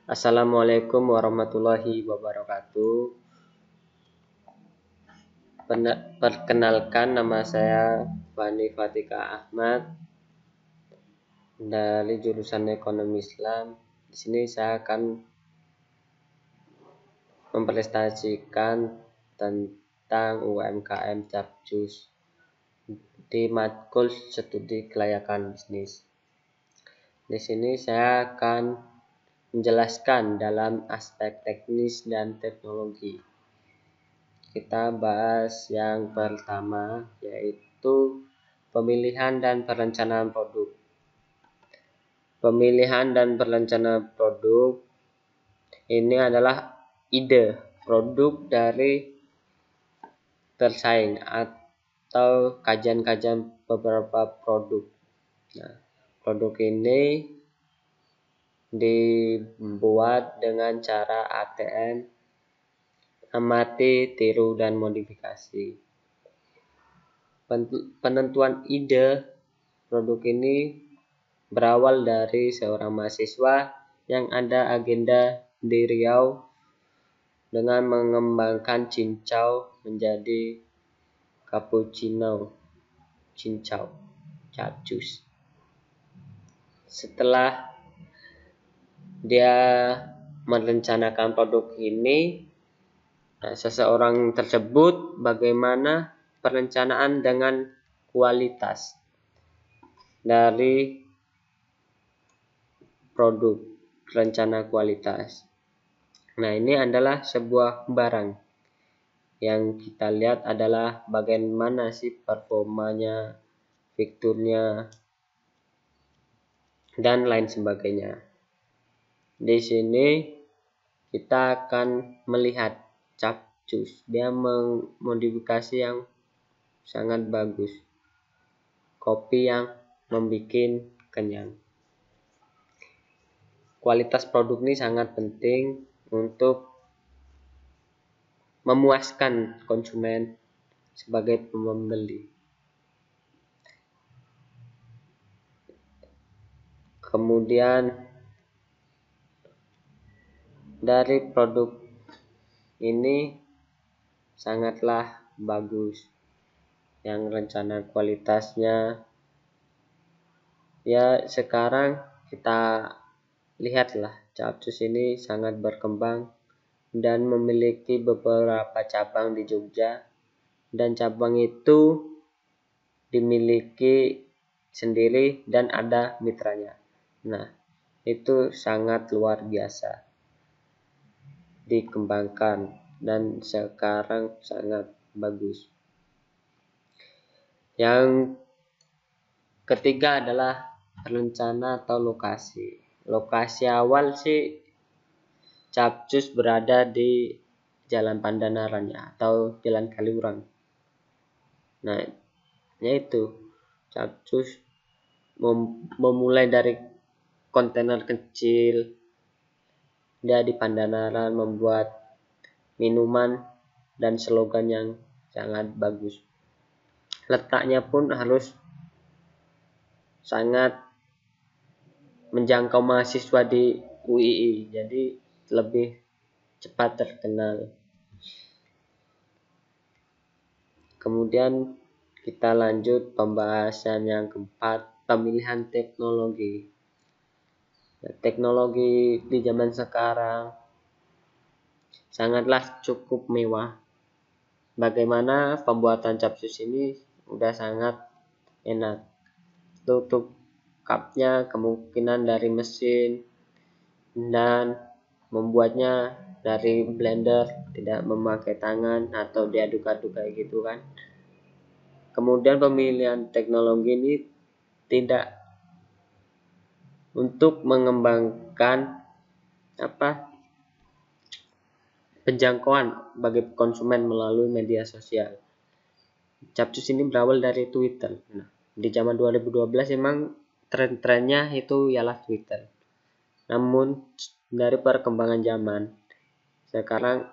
Assalamualaikum warahmatullahi wabarakatuh. Perkenalkan, nama saya Fani Fatika Ahmad dari jurusan Ekonomi Islam. Di sini saya akan mempresentasikan tentang UMKM Capcus di matkul studi kelayakan bisnis. Di sini saya akan menjelaskan dalam aspek teknis dan teknologi. Kita bahas yang pertama, yaitu pemilihan dan perencanaan produk. Pemilihan dan perencanaan produk ini adalah ide produk dari tersaing atau kajian-kajian beberapa produk. Nah, produk ini dibuat dengan cara ATM, amati, tiru, dan modifikasi. Penentuan ide produk ini berawal dari seorang mahasiswa yang ada agenda di Riau dengan mengembangkan cincau menjadi cappuccino, cincau, capcus. Setelah dia merencanakan produk ini, seseorang tersebut bagaimana perencanaan dengan kualitas dari produk, rencana kualitas. Nah, ini adalah sebuah barang yang kita lihat adalah bagaimana sih performanya, fiturnya, dan lain sebagainya. Di sini kita akan melihat Capcus, dia memodifikasi yang sangat bagus, kopi yang membuat kenyang. Kualitas produk ini sangat penting untuk memuaskan konsumen sebagai pembeli. Kemudian dari produk ini sangatlah bagus, yang rencana kualitasnya. Ya, sekarang kita lihatlah, Capcus ini sangat berkembang dan memiliki beberapa cabang di Jogja, dan cabang itu dimiliki sendiri dan ada mitranya. Nah, itu sangat luar biasa dikembangkan dan sekarang sangat bagus. Yang ketiga adalah rencana atau lokasi. Lokasi awal sih Capcus berada di Jalan Pandanaran atau Jalan Kaliurang. Nah, yaitu Capcus memulai dari kontainer kecil. Dia di Pandanaran membuat minuman dan slogan yang sangat bagus. Letaknya pun harus sangat menjangkau mahasiswa di UII, jadi lebih cepat terkenal. Kemudian kita lanjut pembahasan yang keempat, pemilihan teknologi. Teknologi di zaman sekarang sangatlah cukup mewah. Bagaimana pembuatan Capcus ini udah sangat enak. Tutup cupnya kemungkinan dari mesin dan membuatnya dari blender, tidak memakai tangan atau diaduk-aduk kayak gitu kan. Kemudian pemilihan teknologi ini tidak untuk mengembangkan penjangkauan bagi konsumen melalui media sosial. Capcus ini berawal dari Twitter. Nah, di zaman 2012 emang tren-trennya itu ialah Twitter. Namun dari perkembangan zaman sekarang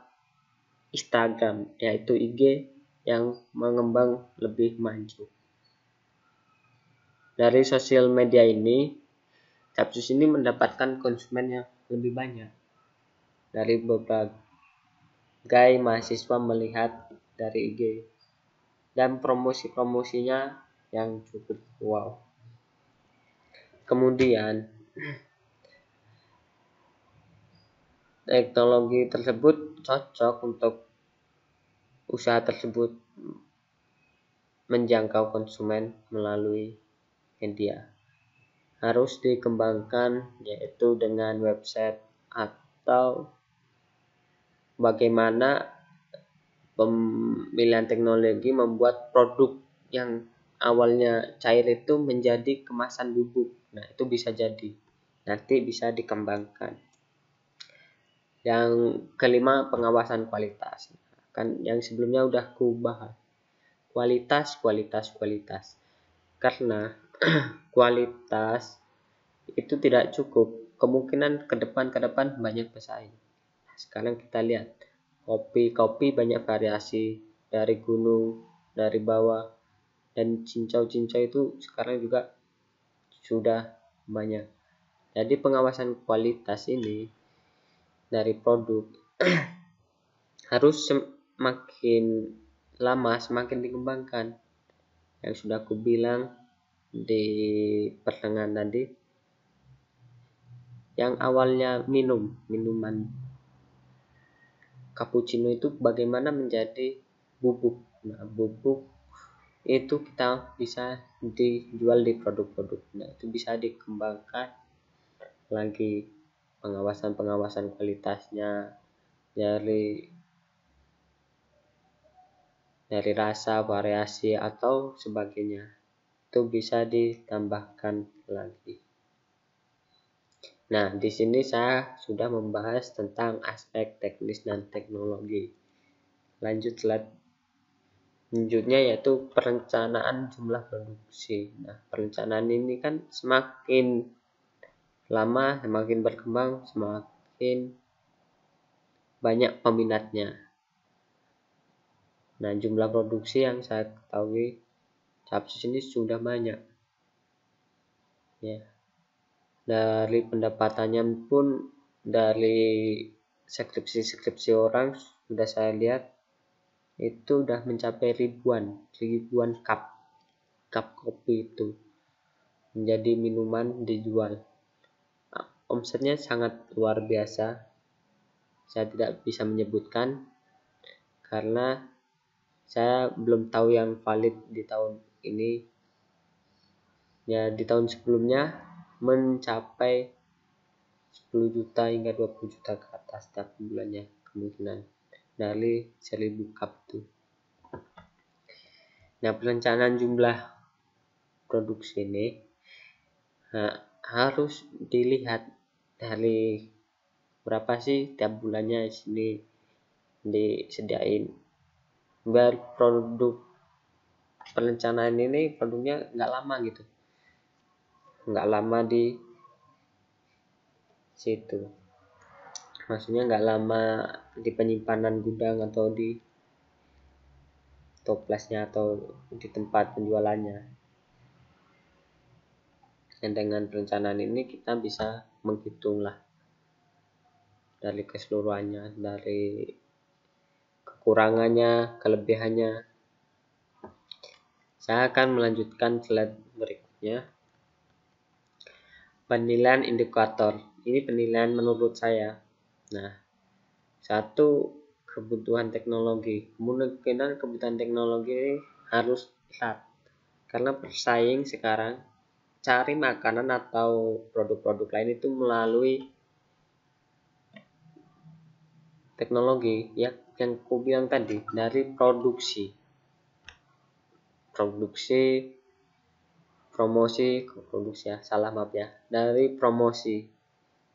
Instagram, yaitu IG, yang mengembang lebih maju. Dari sosial media ini, Capcus ini mendapatkan konsumen yang lebih banyak. dari berbagai mahasiswa melihat dari IG, dan promosi-promosinya yang cukup wow. Kemudian teknologi tersebut cocok untuk usaha tersebut menjangkau konsumen melalui media. Harus dikembangkan, yaitu dengan website atau bagaimana pemilihan teknologi membuat produk yang awalnya cair itu menjadi kemasan bubuk. Nah, itu bisa jadi nanti bisa dikembangkan. Yang kelima, pengawasan kualitas. Kan yang sebelumnya udah ku bahas. Kualitas. Karena kualitas itu tidak cukup. Kemungkinan ke depan banyak pesaing. Sekarang kita lihat kopi banyak variasi, dari gunung, dari bawah, dan cincau-cincau itu sekarang juga sudah banyak. Jadi pengawasan kualitas ini dari produk harus semakin lama semakin dikembangkan. Yang sudah aku bilang di pertengahan tadi, yang awalnya minuman cappuccino itu bagaimana menjadi bubuk. Nah, bubuk itu kita bisa dijual di produk-produk. Nah, itu bisa dikembangkan lagi, pengawasan kualitasnya dari rasa, variasi atau sebagainya. Itu bisa ditambahkan lagi. Nah, di sini saya sudah membahas tentang aspek teknis dan teknologi. Lanjut slide selanjutnya, yaitu perencanaan jumlah produksi. Nah, perencanaan ini kan semakin lama, semakin berkembang, semakin banyak peminatnya. Nah, jumlah produksi yang saya ketahui Capsus ini sudah banyak. Ya. Dari pendapatannya pun, dari skripsi orang sudah saya lihat itu udah mencapai ribuan cup kopi itu menjadi minuman dijual. Nah, omsetnya sangat luar biasa. Saya tidak bisa menyebutkan karena saya belum tahu yang valid di tahun ini. Ya, di tahun sebelumnya mencapai 10 juta hingga 20 juta ke atas setiap bulannya, kemungkinan dari 1000 cup itu. Nah, perencanaan jumlah produksi ini harus dilihat dari berapa sih tiap bulannya sini disediain, biar produk perencanaan ini produknya nggak lama di situ, maksudnya nggak lama di penyimpanan gudang atau di toplesnya atau di tempat penjualannya. Dan dengan perencanaan ini kita bisa menghitung lah dari keseluruhannya, dari kekurangannya, kelebihannya. Saya akan melanjutkan slide berikutnya. Penilaian indikator. Ini penilaian menurut saya. Nah, satu, kebutuhan teknologi. Kemungkinan kebutuhan teknologi ini harus lihat, karena bersaing sekarang cari makanan atau produk-produk lain itu melalui teknologi ya, yang aku bilang tadi, dari promosi, dari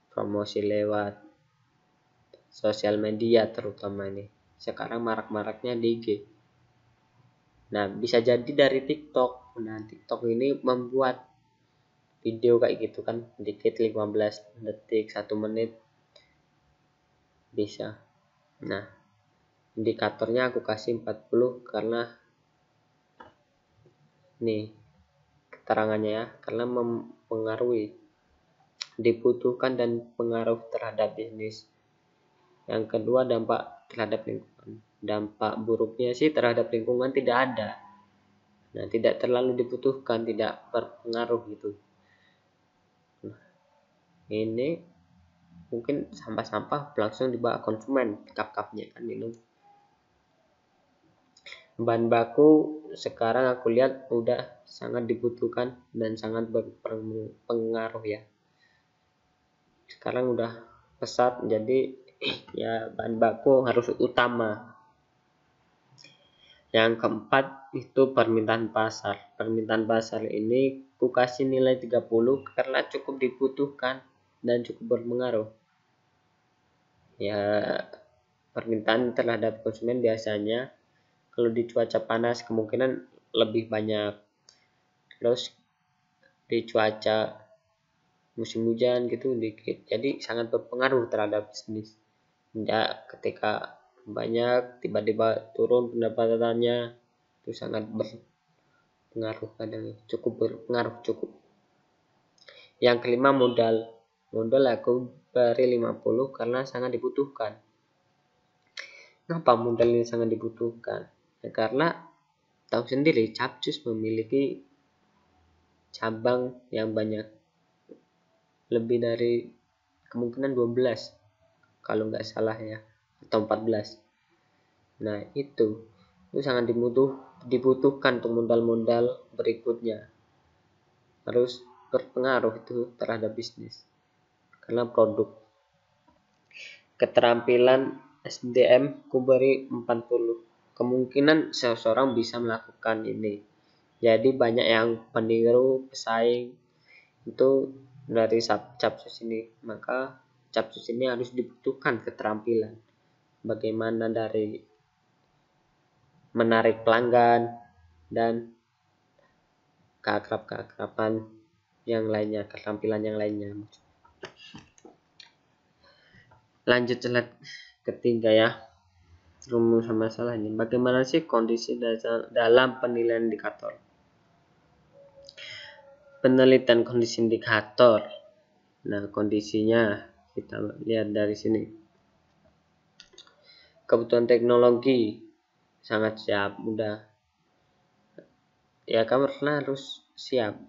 promosi lewat sosial media, terutama ini sekarang marak-maraknya di IG. Nah, bisa jadi dari TikTok. Nah, TikTok ini membuat video kayak gitu kan, dikit 15 detik, 1 menit bisa. Nah, indikatornya aku kasih 40 karena nih keterangannya ya, karena mempengaruhi, dibutuhkan dan pengaruh terhadap bisnis. Yang kedua, dampak terhadap lingkungan. Dampak buruknya sih terhadap lingkungan tidak ada. Nah, tidak terlalu dibutuhkan, tidak berpengaruh gitu. Nah, ini mungkin sampah-sampah langsung dibawa konsumen, cup-cupnya kan minum. Bahan baku sekarang aku lihat udah sangat dibutuhkan dan sangat berpengaruh ya. Sekarang udah pesat, jadi ya bahan baku harus utama. Yang keempat itu permintaan pasar. Permintaan pasar ini ku kasih nilai 30 karena cukup dibutuhkan dan cukup berpengaruh. Ya, permintaan terhadap konsumen biasanya kalau di cuaca panas kemungkinan lebih banyak. Terus di cuaca musim hujan gitu dikit. Jadi sangat berpengaruh terhadap bisnis. Ya, ketika banyak tiba-tiba turun pendapatannya, itu sangat berpengaruh, kadang cukup berpengaruh cukup. Yang kelima, modal. Modal aku beri 50 karena sangat dibutuhkan. Kenapa modal ini sangat dibutuhkan? Ya, karena tahu sendiri Capcus memiliki cabang yang banyak, lebih dari kemungkinan 12 kalau nggak salah ya, atau 14. Nah, itu sangat dibutuhkan untuk modal-modal berikutnya, harus berpengaruh itu terhadap bisnis karena produk. Keterampilan SDM ku beri 40. Kemungkinan seseorang bisa melakukan ini. Jadi banyak yang peniru, pesaing itu dari Capcus ini. Maka Capcus ini harus dibutuhkan keterampilan. Bagaimana dari menarik pelanggan dan keakraban yang lainnya, keterampilan yang lainnya. Lanjut slide ketiga ya. Rumus masalah ini. Bagaimana sih kondisi dalam penilaian indikator? Penelitian kondisi indikator. Nah, kondisinya kita lihat dari sini. Kebutuhan teknologi sangat siap, udah. Ya, kamu harus siap.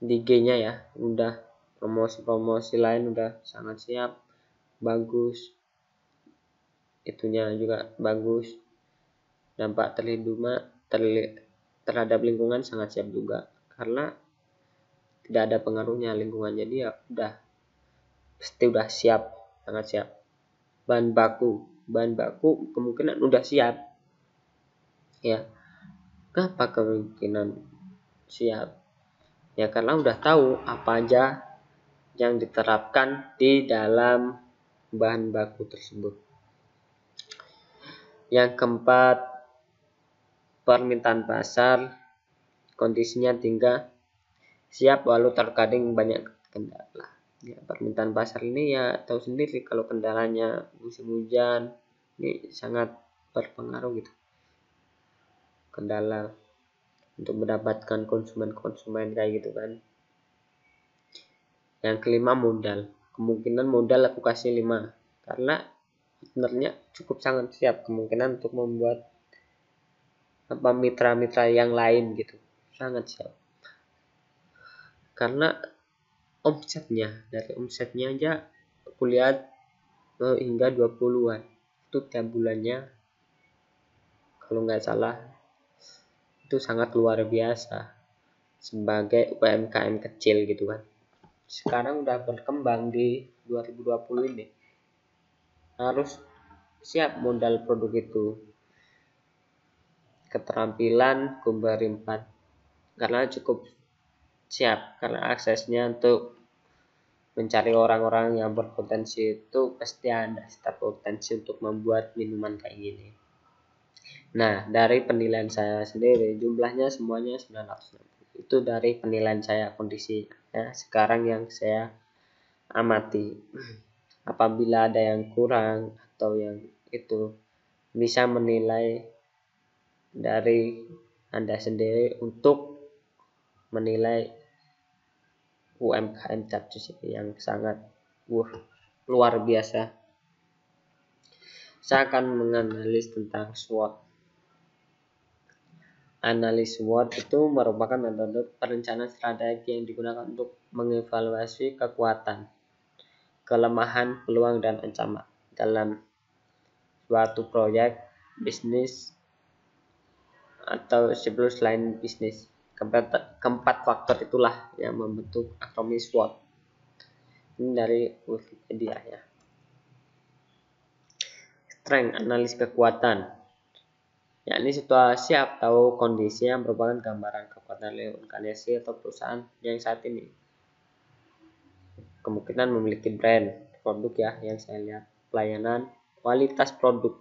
Di G-nya ya, udah. Promosi-promosi lain udah sangat siap, bagus. Itunya juga bagus. Dampak terhadap lingkungan sangat siap juga, karena tidak ada pengaruhnya lingkungan, jadi ya udah pasti udah siap, sangat siap. Bahan baku kemungkinan udah siap ya. Kenapa kemungkinan siap? Ya karena udah tahu apa aja yang diterapkan di dalam bahan baku tersebut. Yang keempat, permintaan pasar. Kondisinya tinggal, siap walau terkadang banyak kendala. Ya, permintaan pasar ini ya tahu sendiri kalau kendalanya musim hujan ini sangat berpengaruh gitu. Kendala untuk mendapatkan konsumen kayak gitu kan. Yang kelima, modal. Kemungkinan modal aku kasih 5 karena sebenarnya cukup sangat siap kemungkinan untuk membuat mitra-mitra yang lain gitu. Sangat siap. Karena dari omsetnya aja aku lihat hingga 20-an. Itu tiap bulannya kalau nggak salah itu sangat luar biasa sebagai UMKM kecil gitu kan. Sekarang udah berkembang di 2020 ini, harus siap modal produk itu. Keterampilan beri 4 karena cukup siap, karena aksesnya untuk mencari orang-orang yang berpotensi itu pasti ada potensi untuk membuat minuman kayak gini. Nah, dari penilaian saya sendiri jumlahnya semuanya 960. Itu dari penilaian saya kondisi ya sekarang yang saya amati. Apabila ada yang kurang atau yang itu, bisa menilai dari Anda sendiri untuk menilai UMKM Capcus yang sangat luar biasa. Saya akan menganalisis tentang SWOT. Analis SWOT itu merupakan metode perencanaan strategi yang digunakan untuk mengevaluasi kekuatan, kelemahan, peluang, dan ancaman dalam suatu proyek, bisnis, atau siklus lain bisnis. Keempat faktor itulah yang membentuk akronim SWOT. Ini dari Wikipedia ya. Strength, analis kekuatan, yakni situasi atau kondisi yang merupakan gambaran kekuatan organisasi atau perusahaan yang saat ini kemungkinan memiliki brand, produk ya yang saya lihat, pelayanan, kualitas produk.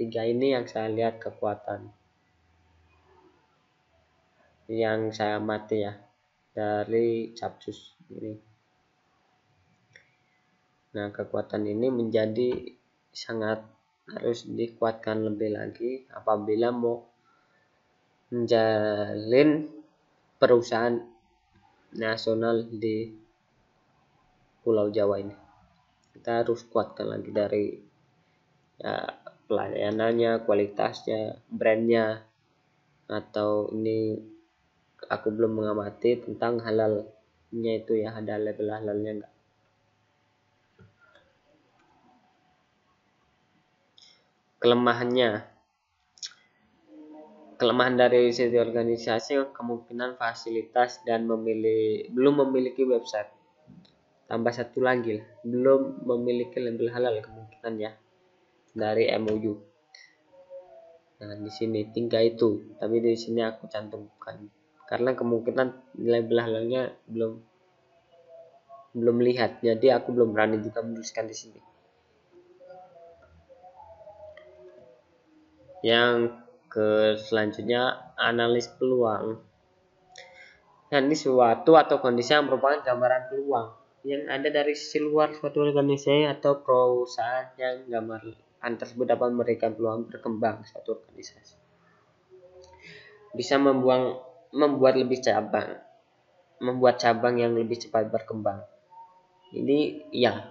Tiga ini yang saya lihat kekuatan yang saya amati ya dari Capcus ini. Nah, kekuatan ini menjadi sangat harus dikuatkan lebih lagi apabila mau menjalin perusahaan nasional di Pulau Jawa ini. Kita harus kuatkan lagi dari ya, pelayanannya, kualitasnya, brandnya, atau ini aku belum mengamati tentang halalnya itu ya, ada label halalnya enggak. Kelemahan dari sisi organisasi kemungkinan fasilitas dan belum memiliki website. Tambah satu lagi lah, belum memiliki label halal kemungkinan ya dari MOU. Nah, di sini tinggal itu, tapi di sini aku cantumkan karena kemungkinan label halalnya belum lihat, jadi aku belum berani juga menuliskan di sini. Yang selanjutnya analis peluang. Nah, ini suatu atau kondisi yang merupakan gambaran peluang yang ada dari sisi luar suatu organisasi atau perusahaan yang gambaran tersebut dapat memberikan peluang berkembang suatu organisasi. Bisa membuat cabang yang lebih cepat berkembang. Ini ya,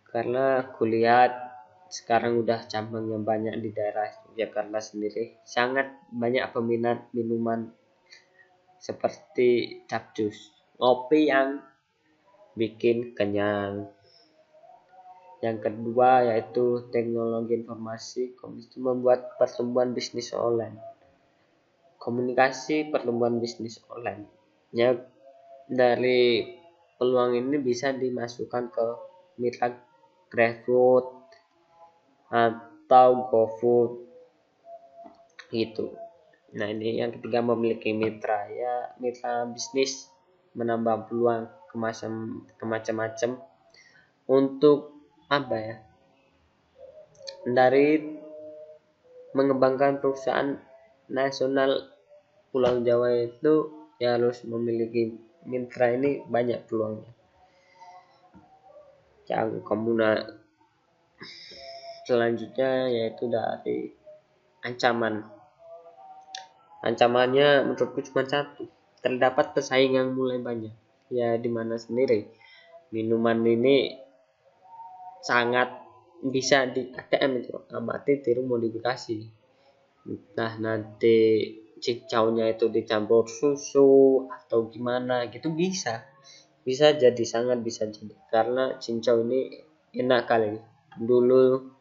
karena aku lihat sekarang udah cabang yang banyak di daerah Jakarta sendiri, sangat banyak peminat minuman seperti Capcus, ngopi yang bikin kenyang. Yang kedua yaitu teknologi informasi membuat pertumbuhan bisnis online. Komunikasi pertumbuhan bisnis online. Ya, dari peluang ini bisa dimasukkan ke mitra GrabFood atau GoFood gitu. Nah, ini yang ketiga memiliki mitra ya, mitra bisnis menambah peluang ke macam-macam untuk apa ya, dari mengembangkan perusahaan nasional Pulau Jawa itu ya harus memiliki mitra, ini banyak peluangnya. Yang selanjutnya yaitu dari ancamannya menurutku cuma satu, terdapat pesaing yang mulai banyak ya, dimana sendiri minuman ini sangat bisa di ATM itu amati tiru modifikasi. Nah, nanti cincaunya itu dicampur susu atau gimana gitu, bisa jadi, sangat bisa jadi, karena cincau ini enak kali. Dulu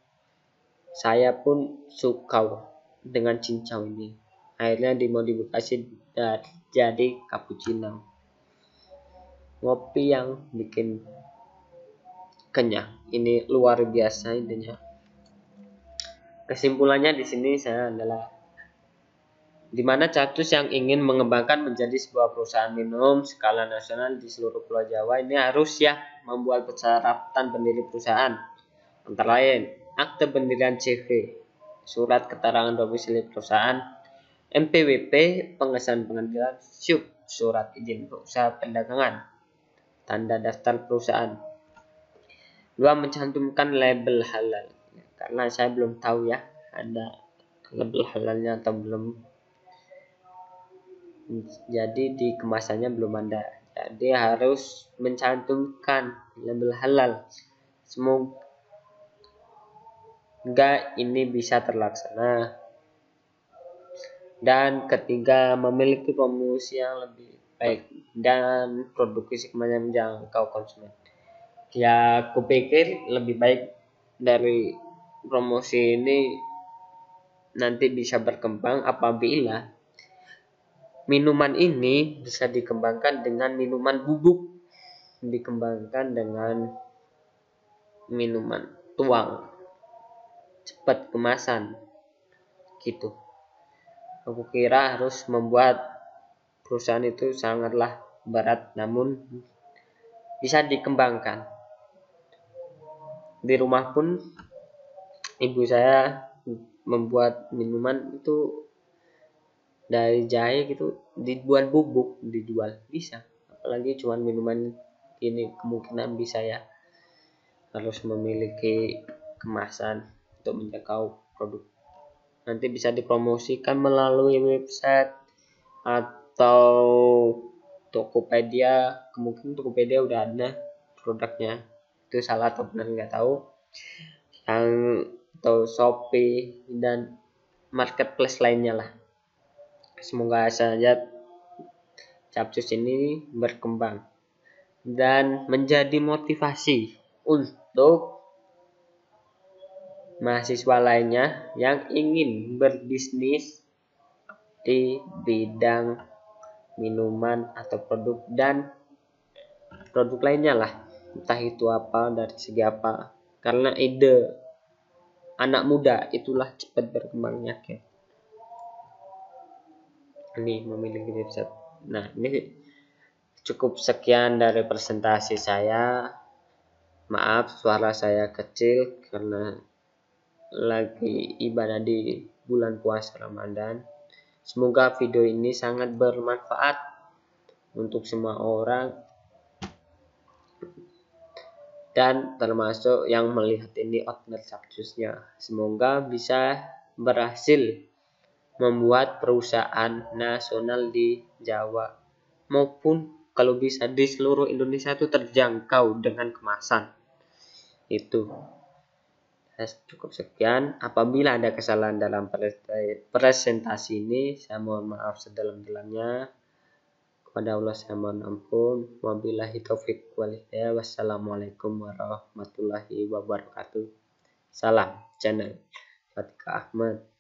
saya pun suka dengan cincau ini, akhirnya dimodifikasi jadi cappuccino, ngopi yang bikin kenyang. Ini luar biasa intinya. Kesimpulannya di sini saya adalah dimana Capcus yang ingin mengembangkan menjadi sebuah perusahaan minum skala nasional di seluruh Pulau Jawa ini harus ya membuat persyaratan pendiri perusahaan, antara lain akte pendirian CV, surat keterangan domisili perusahaan, MPWP, pengesahan pengadilan, surat izin usaha perdagangan, tanda daftar perusahaan. 2. Mencantumkan label halal, karena saya belum tahu ya ada label halalnya atau belum, jadi di kemasannya belum ada, jadi harus mencantumkan label halal. sehingga ini bisa terlaksana. Dan ketiga, memiliki promosi yang lebih baik dan produk fisik menjangkau konsumen. Ya, aku pikir lebih baik dari promosi ini nanti bisa berkembang apabila minuman ini bisa dikembangkan dengan minuman bubuk, dikembangkan dengan minuman tuang, cepat kemasan, gitu. Aku kira harus membuat perusahaan itu sangatlah berat, namun bisa dikembangkan. Di rumah pun ibu saya membuat minuman itu dari jahe gitu, dibuat bubuk, dijual bisa. Apalagi cuman minuman ini, kemungkinan bisa ya harus memiliki kemasan untuk menjangkau produk. Nanti bisa dipromosikan melalui website atau Tokopedia. Kemungkinan Tokopedia udah ada produknya, itu salah atau benar nggak tahu. Yang atau Shopee dan marketplace lainnya lah. Semoga saja Capcus ini berkembang dan menjadi motivasi untuk mahasiswa lainnya yang ingin berbisnis di bidang minuman atau produk dan produk lainnya lah, entah itu apa, dari segi apa, karena ide anak muda itulah cepat berkembangnya. Ini memiliki website. Nah, ini cukup sekian dari presentasi saya. Maaf suara saya kecil karena lagi ibadah di bulan puasa Ramadan. Semoga video ini sangat bermanfaat untuk semua orang dan termasuk yang melihat ini outlet Capcusnya. Semoga bisa berhasil membuat perusahaan nasional di Jawa maupun kalau bisa di seluruh Indonesia itu terjangkau dengan kemasan. Itu cukup sekian. Apabila ada kesalahan dalam presentasi ini, saya mohon maaf sedalam-dalamnya. Kepada Allah saya mohon ampun. Wabillahi taufik wal hidayah. Wassalamualaikum warahmatullahi wabarakatuh. Salam channel Fatika Ahmad.